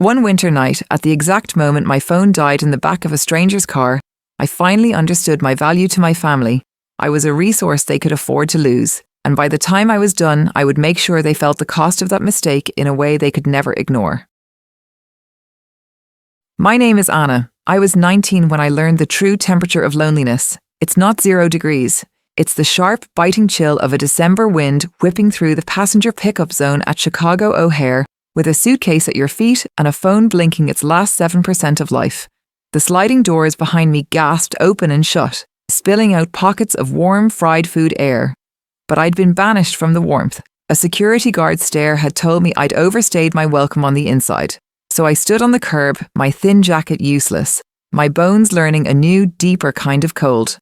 One winter night, at the exact moment my phone died in the back of a stranger's car, I finally understood my value to my family. I was a resource they could afford to lose, and by the time I was done, I would make sure they felt the cost of that mistake in a way they could never ignore. My name is Anna. I was 19 when I learned the true temperature of loneliness. It's not 0 degrees. It's the sharp, biting chill of a December wind whipping through the passenger pickup zone at Chicago O'Hare with a suitcase at your feet and a phone blinking its last 7% of life. The sliding doors behind me gasped open and shut, spilling out pockets of warm, fried food air. But I'd been banished from the warmth. A security guard's stare had told me I'd overstayed my welcome on the inside. So I stood on the curb, my thin jacket useless, my bones learning a new, deeper kind of cold.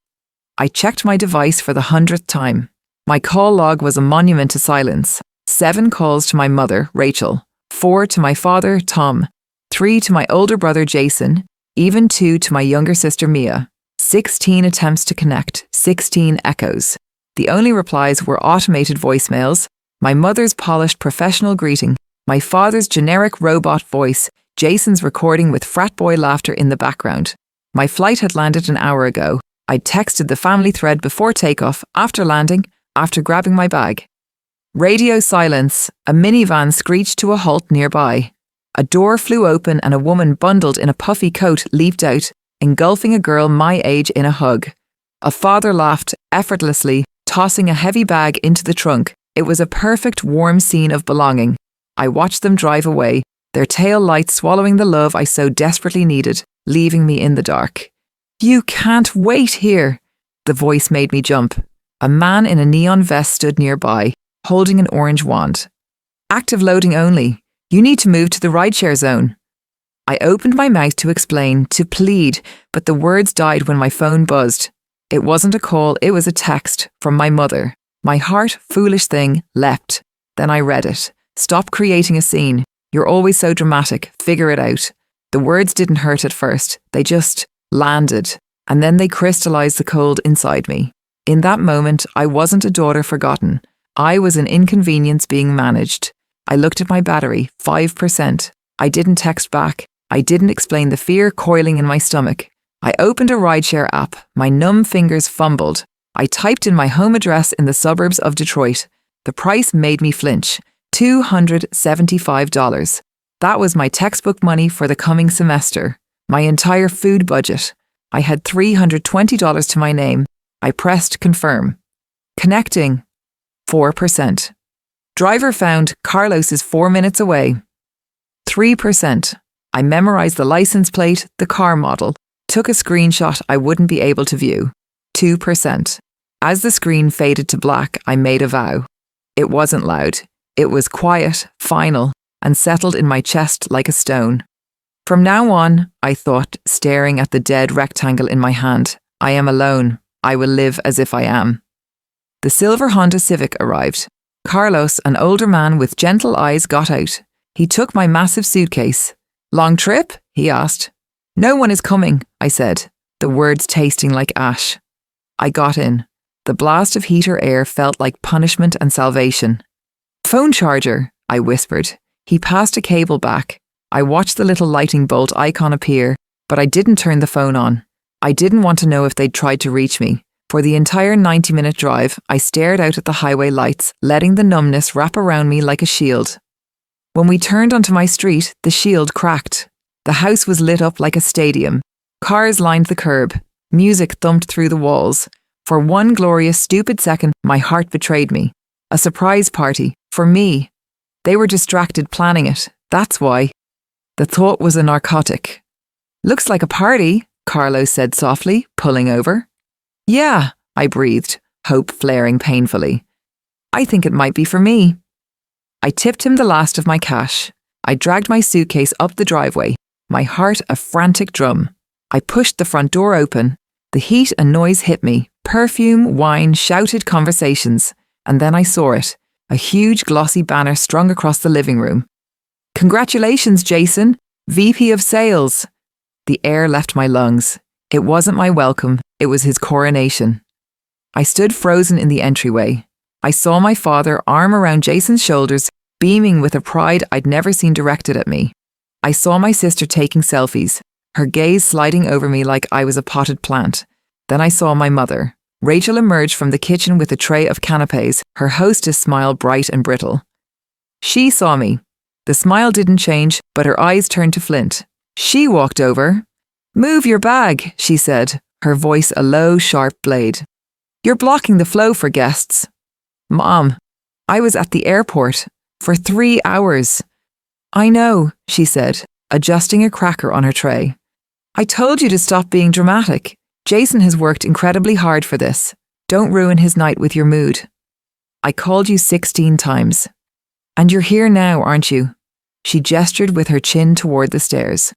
I checked my device for the 100th time. My call log was a monument to silence. 7 calls to my mother, Rachel. 4 to my father, Tom. 3 to my older brother, Jason. Even 2 to my younger sister, Mia. 16 attempts to connect, 16 echoes. The only replies were automated voicemails, my mother's polished professional greeting, my father's generic robot voice, Jason's recording with frat boy laughter in the background. My flight had landed an hour ago. I'd texted the family thread before takeoff, after landing, after grabbing my bag. Radio silence. A minivan screeched to a halt nearby. A door flew open and a woman bundled in a puffy coat leaped out, engulfing a girl my age in a hug. A father laughed effortlessly, tossing a heavy bag into the trunk. It was a perfect warm scene of belonging. I watched them drive away, their tail lights swallowing the love I so desperately needed, leaving me in the dark. "You can't wait here." The voice made me jump. A man in a neon vest stood nearby, holding an orange wand. "Active loading only. You need to move to the rideshare zone." I opened my mouth to explain, to plead, but the words died when my phone buzzed. It wasn't a call, it was a text from my mother. My heart, foolish thing, leapt. Then I read it. "Stop creating a scene. You're always so dramatic. Figure it out." The words didn't hurt at first. They just landed, and then they crystallized the cold inside me. In that moment, I wasn't a daughter forgotten. I was an inconvenience being managed. I looked at my battery, 5%. I didn't text back. I didn't explain the fear coiling in my stomach. I opened a rideshare app. My numb fingers fumbled. I typed in my home address in the suburbs of Detroit. The price made me flinch. $275. That was my textbook money for the coming semester. My entire food budget. I had $320 to my name. I pressed confirm. Connecting. 4%. Driver found. Carlos is 4 minutes away. 3%. I memorized the license plate, the car model, took a screenshot I wouldn't be able to view. 2%. As the screen faded to black, I made a vow. It wasn't loud. It was quiet, final, and settled in my chest like a stone. From now on, I thought, staring at the dead rectangle in my hand, I am alone. I will live as if I am. The silver Honda Civic arrived. Carlos, an older man with gentle eyes, got out. He took my massive suitcase. "Long trip?" he asked. "No one is coming," I said, the words tasting like ash. I got in. The blast of heater air felt like punishment and salvation. "Phone charger," I whispered. He passed a cable back. I watched the little lighting bolt icon appear, but I didn't turn the phone on. I didn't want to know if they'd tried to reach me. For the entire 90-minute drive, I stared out at the highway lights, letting the numbness wrap around me like a shield. When we turned onto my street, the shield cracked. The house was lit up like a stadium. Cars lined the curb. Music thumped through the walls. For one glorious, stupid second, my heart betrayed me. A surprise party. For me. They were distracted planning it. That's why. The thought was a narcotic. "Looks like a party," Carlos said softly, pulling over. "Yeah," I breathed, hope flaring painfully. "I think it might be for me." I tipped him the last of my cash. I dragged my suitcase up the driveway, my heart a frantic drum. I pushed the front door open. The heat and noise hit me. Perfume, wine, shouted conversations. And then I saw it. A huge glossy banner strung across the living room. "Congratulations, Jason, VP of Sales." The air left my lungs. It wasn't my welcome, it was his coronation. I stood frozen in the entryway. I saw my father, arm around Jason's shoulders, beaming with a pride I'd never seen directed at me. I saw my sister taking selfies, her gaze sliding over me like I was a potted plant. Then I saw my mother. Rachel emerged from the kitchen with a tray of canapes, her hostess smile bright and brittle. She saw me. The smile didn't change, but her eyes turned to flint. She walked over. "Move your bag," she said, her voice a low, sharp blade. "You're blocking the flow for guests." "Mom, I was at the airport for 3 hours." "I know," she said, adjusting a cracker on her tray. "I told you to stop being dramatic. Jason has worked incredibly hard for this. Don't ruin his night with your mood. I called you 16 times. And you're here now, aren't you?" She gestured with her chin toward the stairs.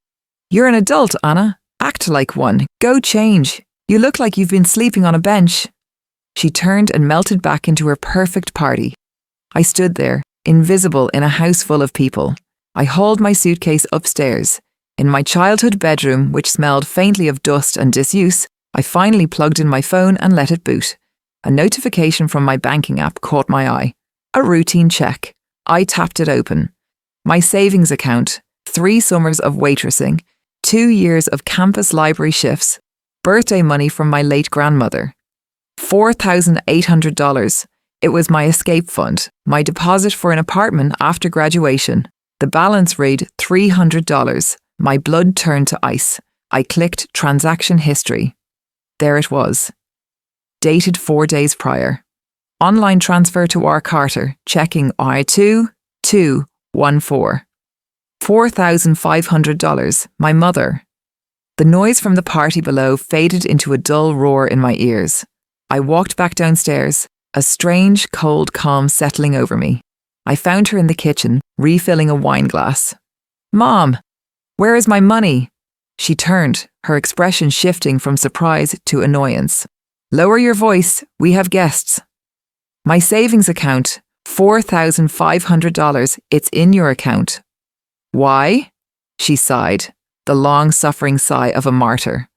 "You're an adult, Anna. Act like one. Go change. You look like you've been sleeping on a bench." She turned and melted back into her perfect party. I stood there, invisible in a house full of people. I hauled my suitcase upstairs. In my childhood bedroom, which smelled faintly of dust and disuse, I finally plugged in my phone and let it boot. A notification from my banking app caught my eye. A routine check. I tapped it open. My savings account, 3 summers of waitressing, 2 years of campus library shifts, birthday money from my late grandmother. $4,800. It was my escape fund, my deposit for an apartment after graduation. The balance read $300. My blood turned to ice. I clicked transaction history. There it was. Dated 4 days prior. Online transfer to R. Carter, checking I-2214. $4,500. My mother. The noise from the party below faded into a dull roar in my ears. I walked back downstairs, a strange, cold calm settling over me. I found her in the kitchen, refilling a wine glass. "Mom, where is my money?" She turned, her expression shifting from surprise to annoyance. "Lower your voice, we have guests." "My savings account, $4,500, it's in your account." "Why?" She sighed, the long-suffering sigh of a martyr.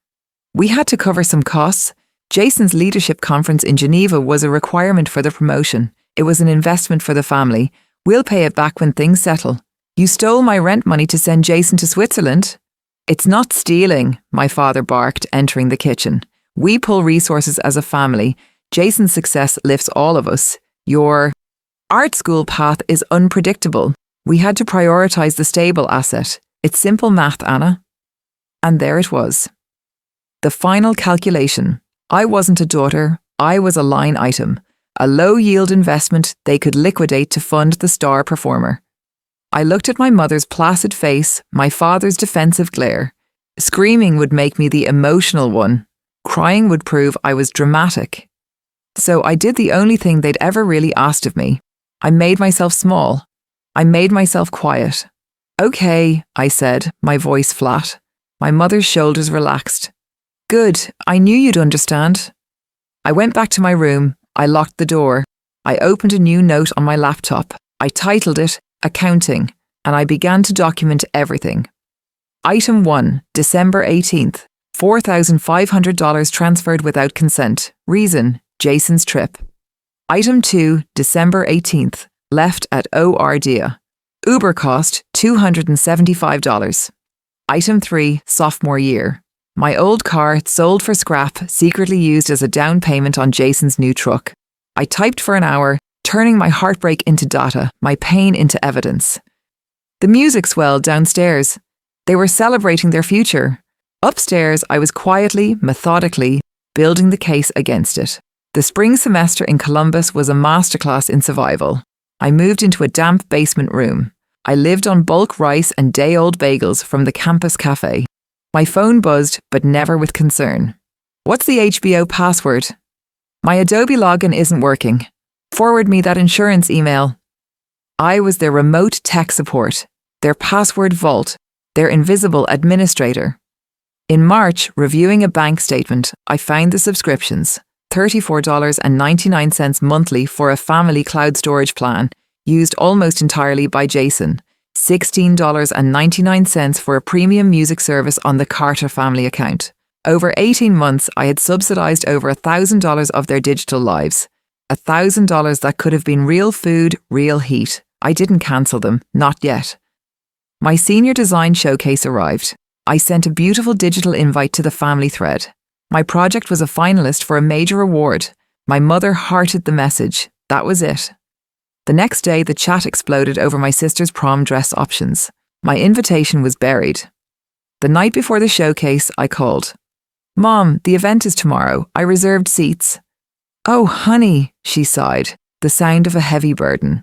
"We had to cover some costs. Jason's leadership conference in Geneva was a requirement for the promotion. It was an investment for the family. We'll pay it back when things settle. You stole my rent money to send Jason to Switzerland." "It's not stealing," my father barked, entering the kitchen. "We pull resources as a family. Jason's success lifts all of us. Your art school path is unpredictable. We had to prioritize the stable asset. It's simple math, Anna." And there it was. The final calculation. I wasn't a daughter, I was a line item. A low-yield investment they could liquidate to fund the star performer. I looked at my mother's placid face, my father's defensive glare. Screaming would make me the emotional one. Crying would prove I was dramatic. So I did the only thing they'd ever really asked of me. I made myself small. I made myself quiet. "Okay," I said, my voice flat. My mother's shoulders relaxed. "Good, I knew you'd understand." I went back to my room. I locked the door. I opened a new note on my laptop. I titled it Accounting, and I began to document everything. Item 1, December 18th, $4,500 transferred without consent. Reason, Jason's trip. Item 2, December 18th, left at Ordia. Uber cost $275. Item 3, sophomore year. My old car, sold for scrap, secretly used as a down payment on Jason's new truck. I typed for an hour, turning my heartbreak into data, my pain into evidence. The music swelled downstairs. They were celebrating their future. Upstairs, I was quietly, methodically, building the case against it. The spring semester in Columbus was a masterclass in survival. I moved into a damp basement room. I lived on bulk rice and day-old bagels from the campus cafe. My phone buzzed, but never with concern. "What's the HBO password?" "My Adobe login isn't working. Forward me that insurance email." I was their remote tech support, their password vault, their invisible administrator. In March, reviewing a bank statement, I found the subscriptions, $34.99 monthly for a family cloud storage plan, used almost entirely by Jason, $16.99 for a premium music service on the Carter family account. Over 18 months, I had subsidized over $1,000 of their digital lives. $1,000 that could have been real food, real heat. I didn't cancel them, not yet. My senior design showcase arrived. I sent a beautiful digital invite to the family thread. My project was a finalist for a major award. My mother hearted the message. That was it. The next day, the chat exploded over my sister's prom dress options. My invitation was buried. The night before the showcase, I called. "Mom, the event is tomorrow. I reserved seats." "Oh, honey," she sighed, the sound of a heavy burden.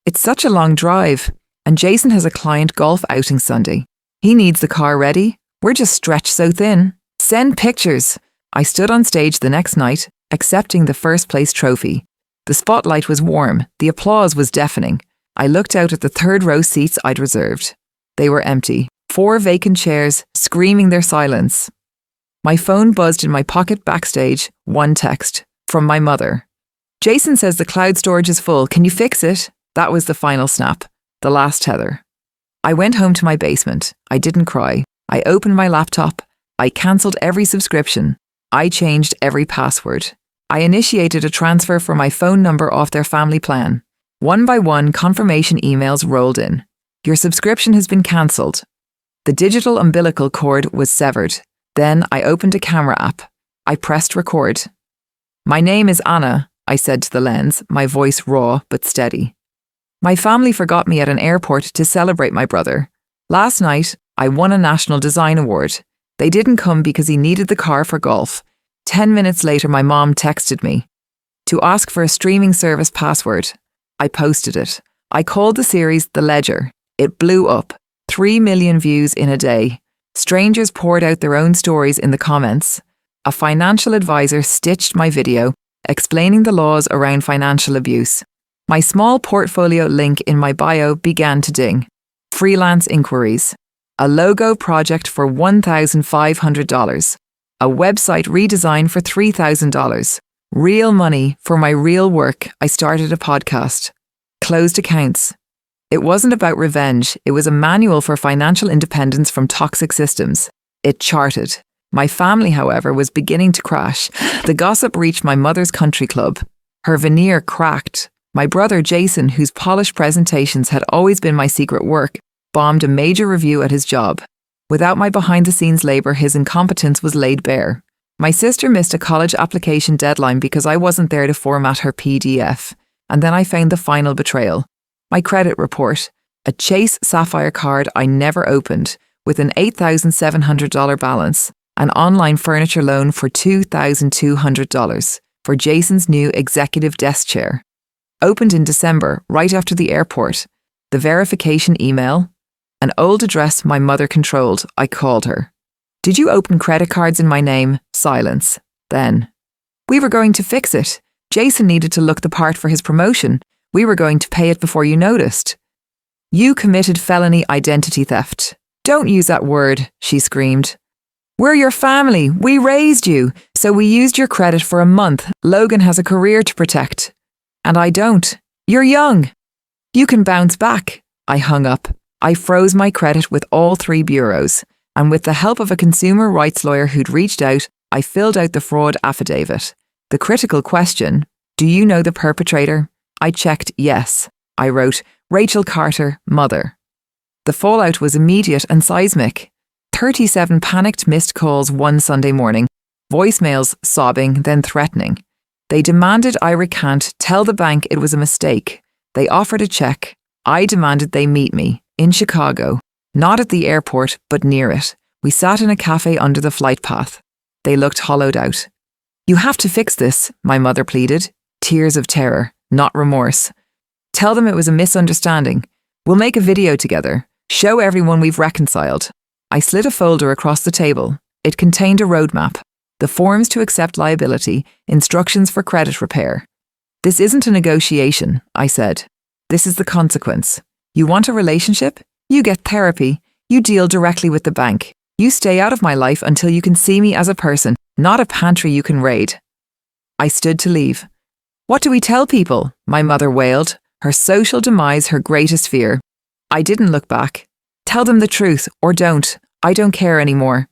"It's such a long drive, and Jason has a client golf outing Sunday. He needs the car ready. We're just stretched so thin. Send pictures." I stood on stage the next night, accepting the first place trophy. The spotlight was warm, the applause was deafening. I looked out at the third row seats I'd reserved. They were empty, 4 vacant chairs, screaming their silence. My phone buzzed in my pocket backstage, one text, from my mother. "Jason says the cloud storage is full, can you fix it?" That was the final snap, the last tether. I went home to my basement. I didn't cry. I opened my laptop. I cancelled every subscription. I changed every password. I initiated a transfer for my phone number off their family plan. One by one, confirmation emails rolled in. "Your subscription has been cancelled." The digital umbilical cord was severed. Then I opened a camera app. I pressed record. "My name is Anna," I said to the lens, my voice raw but steady. "My family forgot me at an airport to celebrate my brother. Last night, I won a National Design Award. They didn't come because he needed the car for golf. 10 minutes later, my mom texted me to ask for a streaming service password. I posted it. I called the series The Ledger. It blew up. 3 million views in a day. Strangers poured out their own stories in the comments. A financial advisor stitched my video, explaining the laws around financial abuse. My small portfolio link in my bio began to ding. Freelance inquiries. A logo project for $1,500. A website redesign for $3,000. Real money for my real work. I started a podcast. Closed accounts. It wasn't about revenge. It was a manual for financial independence from toxic systems. It charted. My family, however, was beginning to crash. The gossip reached my mother's country club. Her veneer cracked. My brother Jason, whose polished presentations had always been my secret work, bombed a major review at his job. Without my behind-the-scenes labour, his incompetence was laid bare. My sister missed a college application deadline because I wasn't there to format her PDF. And then I found the final betrayal. My credit report. A Chase Sapphire card I never opened, with an $8,700 balance. An online furniture loan for $2,200 for Jason's new executive desk chair. Opened in December, right after the airport. The verification email. An old address my mother controlled. I called her. "Did you open credit cards in my name?" Silence. Then, "We were going to fix it. Jason needed to look the part for his promotion. We were going to pay it before you noticed." "You committed felony identity theft." "Don't use that word," she screamed. "We're your family. We raised you. So we used your credit for a month. Logan has a career to protect. And I don't. You're young. You can bounce back." I hung up. I froze my credit with all 3 bureaus. And with the help of a consumer rights lawyer who'd reached out, I filled out the fraud affidavit. The critical question, "Do you know the perpetrator?" I checked yes. I wrote, "Rachel Carter, mother." The fallout was immediate and seismic. 37 panicked missed calls one Sunday morning, voicemails sobbing, then threatening. They demanded I recant, tell the bank it was a mistake. They offered a check. I demanded they meet me, in Chicago. Not at the airport, but near it. We sat in a cafe under the flight path. They looked hollowed out. "You have to fix this," my mother pleaded. Tears of terror, not remorse. "Tell them it was a misunderstanding. We'll make a video together. Show everyone we've reconciled." I slid a folder across the table. It contained a roadmap. The forms to accept liability, instructions for credit repair. "This isn't a negotiation," I said. "This is the consequence. You want a relationship? You get therapy. You deal directly with the bank. You stay out of my life until you can see me as a person, not a pantry you can raid." I stood to leave. "What do we tell people?" my mother wailed, her social demise her greatest fear. I didn't look back. "Tell them the truth, or don't. I don't care anymore."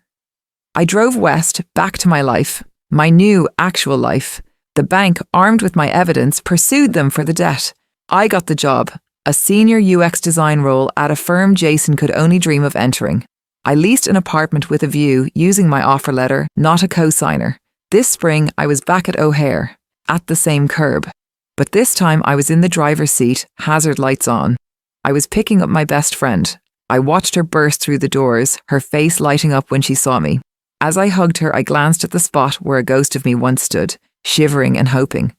I drove west, back to my life, my new, actual life. The bank, armed with my evidence, pursued them for the debt. I got the job. a senior UX design role at a firm Jason could only dream of entering. I leased an apartment with a view using my offer letter, not a co-signer. This spring, I was back at O'Hare, at the same curb. But this time I was in the driver's seat, hazard lights on. I was picking up my best friend. I watched her burst through the doors, her face lighting up when she saw me. As I hugged her, I glanced at the spot where a ghost of me once stood, shivering and hoping.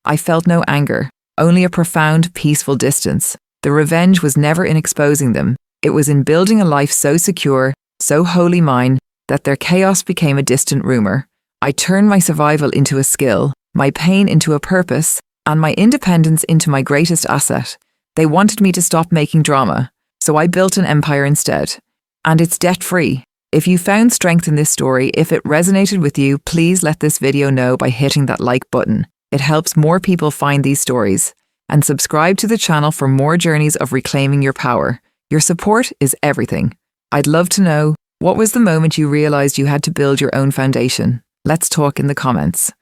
I felt no anger, only a profound, peaceful distance. The revenge was never in exposing them. It was in building a life so secure, so wholly mine, that their chaos became a distant rumor. I turned my survival into a skill, my pain into a purpose, and my independence into my greatest asset. They wanted me to stop making drama, so I built an empire instead. And it's debt-free. If you found strength in this story, if it resonated with you, please let this video know by hitting that like button. It helps more people find these stories. And subscribe to the channel for more journeys of reclaiming your power. Your support is everything. I'd love to know, what was the moment you realized you had to build your own foundation? Let's talk in the comments.